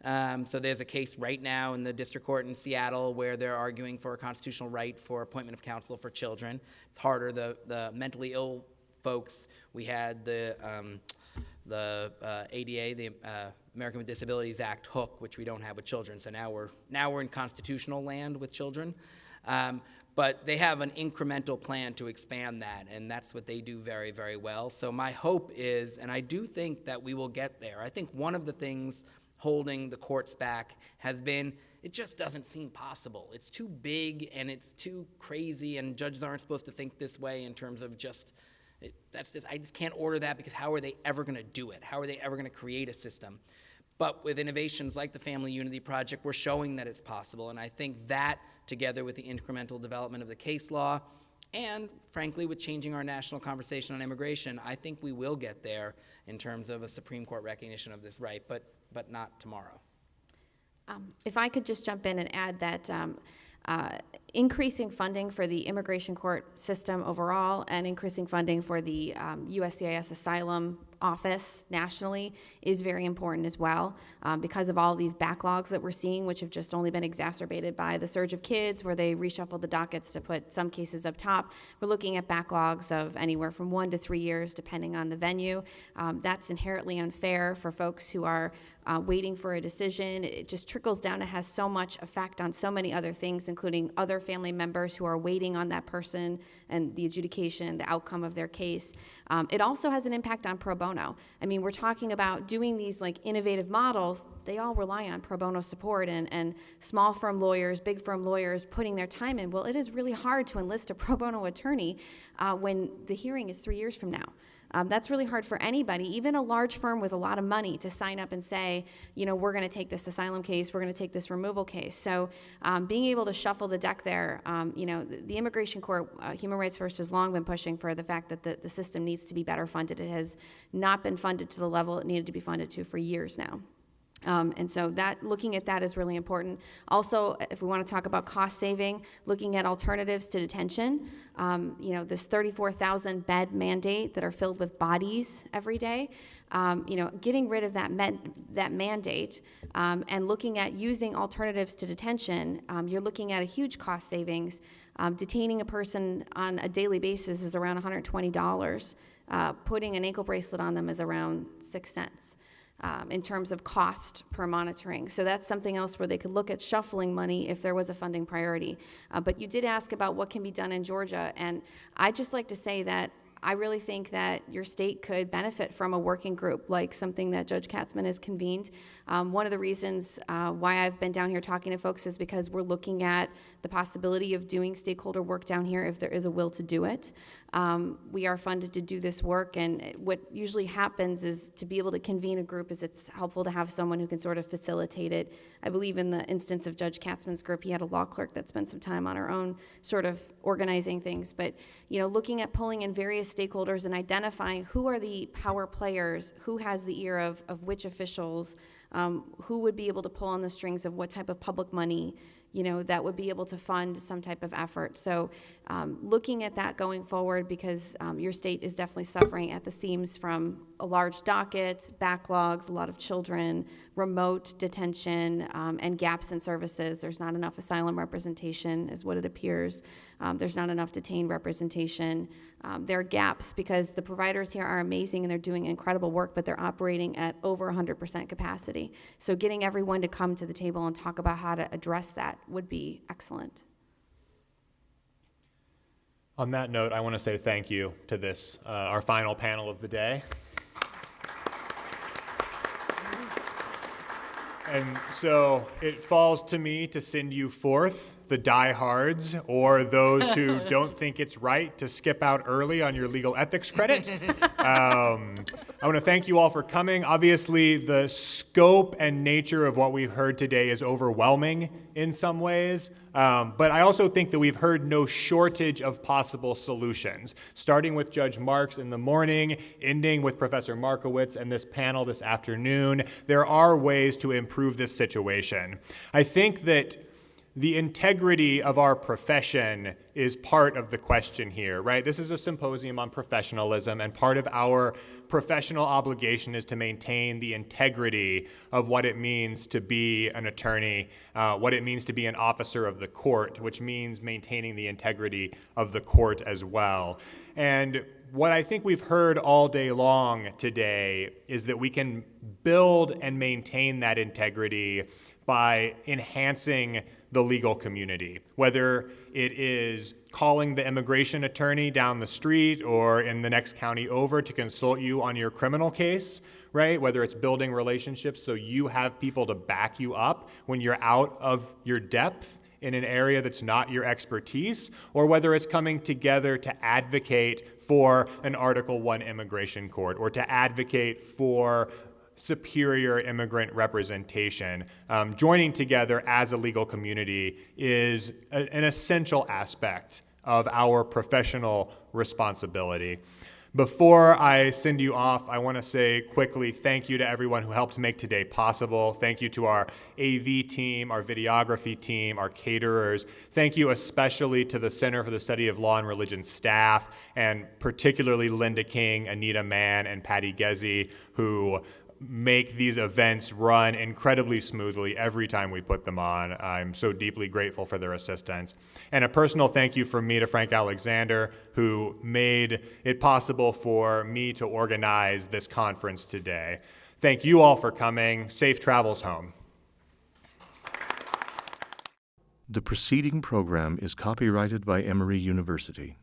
So there's a case right now in the district court in Seattle where they're arguing for a constitutional right for appointment of counsel for children. It's harder. The mentally ill folks, we had the ADA, the American with Disabilities Act hook, which we don't have with children. So now we're in constitutional land with children. But they have an incremental plan to expand that, and that's what they do very, very well. So my hope is, and I do think that we will get there. I think one of the things holding the courts back has been, it just doesn't seem possible. It's too big and it's too crazy, and judges aren't supposed to think this way in terms of I just can't order that, because how are they ever going to do it? How are they ever going to create a system? But with innovations like the Family Unity Project, we're showing that it's possible, and I think that, together with the incremental development of the case law, And frankly, with changing our national conversation on immigration, I think we will get there in terms of a Supreme Court recognition of this right, but not tomorrow. If I could just jump in and add that increasing funding for the immigration court system overall and increasing funding for the USCIS asylum office nationally is very important as well, because of all these backlogs that we're seeing, which have just only been exacerbated by the surge of kids where they reshuffled the dockets to put some cases up top. We're looking at backlogs of anywhere from 1 to 3 years depending on the venue. That's inherently unfair for folks who are waiting for a decision. It just trickles down. It has so much effect on so many other things, including other family members who are waiting on that person and the adjudication, the outcome of their case. It also has an impact on pro bono. I mean, we're talking about doing these like innovative models. They all rely on pro bono support and small firm lawyers, big firm lawyers putting their time in. Well, it is really hard to enlist a pro bono attorney when the hearing is 3 years from now. That's really hard for anybody, even a large firm with a lot of money, to sign up and say, you know, we're going to take this asylum case, we're going to take this removal case. So being able to shuffle the deck there, you know, the immigration court, Human Rights First has long been pushing for the fact that the system needs to be better funded. It has not been funded to the level it needed to be funded to for years now. And so that looking at that is really important. Also, if we want to talk about cost saving, looking at alternatives to detention, you know, this 34,000 bed mandate that are filled with bodies every day, you know, getting rid of that mandate and looking at using alternatives to detention, you're looking at a huge cost savings. Detaining a person on a daily basis is around $120. Putting an ankle bracelet on them is around 6 cents. In terms of cost per monitoring. So that's something else where they could look at shuffling money if there was a funding priority. But you did ask about what can be done in Georgia, and I'd just like to say that I really think that your state could benefit from a working group, like something that Judge Katzman has convened. One of the reasons why I've been down here talking to folks is because we're looking at the possibility of doing stakeholder work down here if there is a will to do it. We are funded to do this work, and what usually happens is to be able to convene a group is it's helpful to have someone who can sort of facilitate it. I believe in the instance of Judge Katzman's group, he had a law clerk that spent some time on her own sort of organizing things. But, you know, looking at pulling in various stakeholders and identifying who are the power players, who has the ear of which officials, who would be able to pull on the strings of what type of public money, you know, that would be able to fund some type of effort. So looking at that going forward, because your state is definitely suffering at the seams from a large docket, backlogs, a lot of children, remote detention, and gaps in services. There's not enough asylum representation is what it appears. There's not enough detained representation. There are gaps because the providers here are amazing and they're doing incredible work, but they're operating at over 100% capacity. So getting everyone to come to the table and talk about how to address that would be excellent. On that note, I want to say thank you to this, our final panel of the day. And so it falls to me to send you forth, the diehards, or those who don't think it's right to skip out early on your legal ethics credit. I want to thank you all for coming. Obviously, the scope and nature of what we've heard today is overwhelming in some ways, but I also think that we've heard no shortage of possible solutions, starting with Judge Marks in the morning, ending with Professor Markowitz and this panel this afternoon. There are ways to improve this situation. I think that the integrity of our profession is part of the question here, right? This is a symposium on professionalism, and part of our professional obligation is to maintain the integrity of what it means to be an attorney, what it means to be an officer of the court, which means maintaining the integrity of the court as well. And what I think we've heard all day long today is that we can build and maintain that integrity by enhancing the legal community, whether it is calling the immigration attorney down the street or in the next county over to consult you on your criminal case, right? Whether it's building relationships so you have people to back you up when you're out of your depth in an area that's not your expertise, or whether it's coming together to advocate for an Article I immigration court or to advocate for superior immigrant representation. Joining together as a legal community is an essential aspect of our professional responsibility. Before I send you off, I want to say quickly thank you to everyone who helped make today possible. Thank you to our AV team, our videography team, our caterers. Thank you especially to the Center for the Study of Law and Religion staff, and particularly Linda King, Anita Mann, and Patty Gezzi, who make these events run incredibly smoothly every time we put them on. I'm so deeply grateful for their assistance. And a personal thank you from me to Frank Alexander, who made it possible for me to organize this conference today. Thank you all for coming. Safe travels home. The preceding program is copyrighted by Emory University.